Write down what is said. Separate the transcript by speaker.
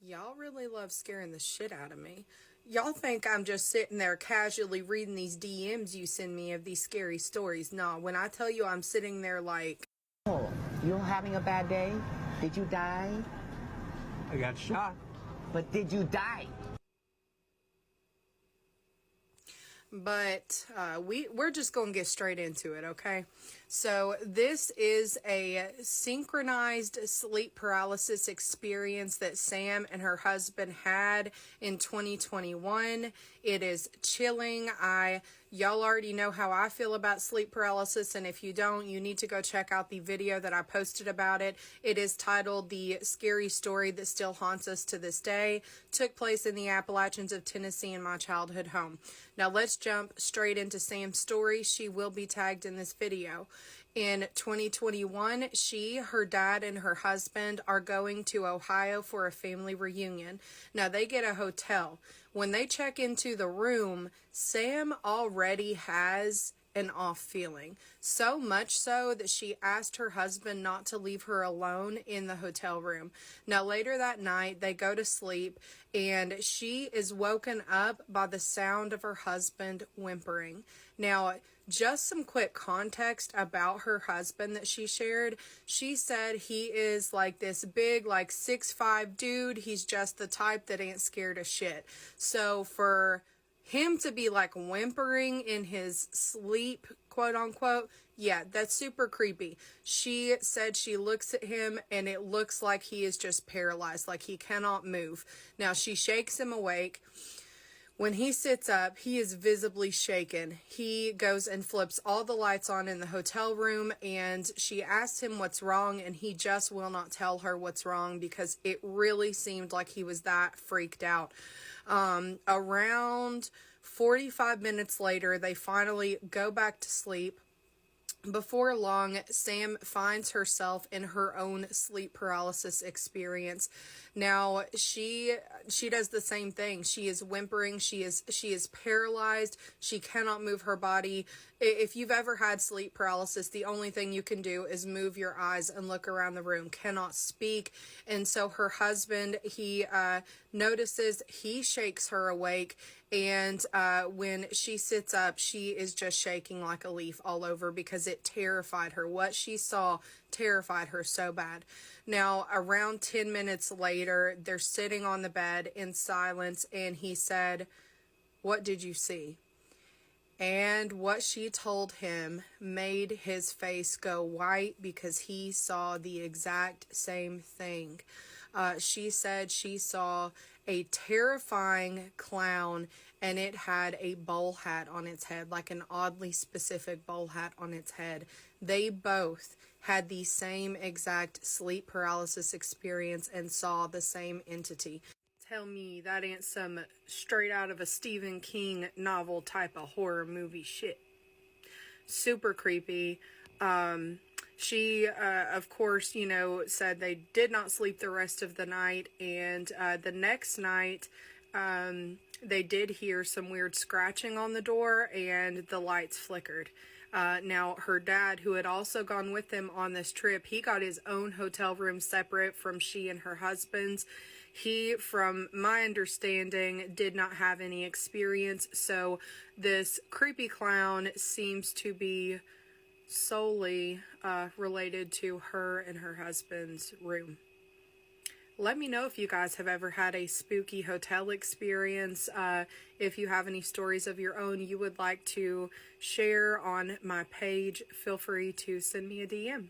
Speaker 1: Y'all really love scaring the shit out of me. Y'all think I'm just sitting there casually reading these DMs you send me of these scary stories. Nah, when I tell you I'm sitting there like...
Speaker 2: Oh, you're having a bad day? Did you die?
Speaker 3: I got shot.
Speaker 2: But did you die?
Speaker 1: But we're just going to get straight into it, okay? So this is a synchronized sleep paralysis experience that Sam and her husband had in 2021. It is chilling. Y'all already know how I feel about sleep paralysis, and if you don't, you need to go check out the video that I posted about it. It is titled "The Scary Story That Still Haunts Us to This Day." Took place in the Appalachians of Tennessee in my childhood home. Now let's jump straight into Sam's story. She will be tagged in this video. In 2021, her dad, and her husband are going to Ohio for a family reunion. Now, they get a hotel. When they check into the room, Sam already has an off feeling. So much so that she asked her husband not to leave her alone in the hotel room. Now, later that night, they go to sleep, and she is woken up by the sound of her husband whimpering. Now, just some quick context about her husband that she shared. She said he is like this big, like 6'5" dude. He's just the type that ain't scared of shit. So for him to be like whimpering in his sleep, quote unquote, yeah, that's super creepy. She said she looks at him and it looks like he is just paralyzed, like he cannot move. Now she shakes him awake. When he sits up, he is visibly shaken. He goes and flips all the lights on in the hotel room, and she asks him what's wrong, and he just will not tell her what's wrong because it really seemed like he was that freaked out. Around 45 minutes later, they finally go back to sleep. Before long, Sam finds herself in her own sleep paralysis experience. Now, she does the same thing. She is whimpering. She is paralyzed. She cannot move her body. If you've ever had sleep paralysis, the only thing you can do is move your eyes and look around the room, cannot speak. And so her husband, he notices, he shakes her awake. And when she sits up, she is just shaking like a leaf all over because it terrified her. What she saw terrified her so bad. Now, around 10 minutes later, they're sitting on the bed in silence, and he said, "What did you see?" And what she told him made his face go white because he saw the exact same thing. She said she saw a terrifying clown, and it had a bowl hat on its head, like an oddly specific bowl hat on its head. They both had the same exact sleep paralysis experience and saw the same entity. Tell me that ain't some straight out of a Stephen King novel type of horror movie shit. Super creepy. She, of course, said they did not sleep the rest of the night, and the next night, they did hear some weird scratching on the door, and the lights flickered. Now, her dad, who had also gone with them on this trip, he got his own hotel room separate from she and her husband's. He, from my understanding, did not have any experience, so this creepy clown seems to be solely related to her and her husband's room. Let me know if you guys have ever had a spooky hotel experience. If you have any stories of your own you would like to share on my page, feel free to send me a DM.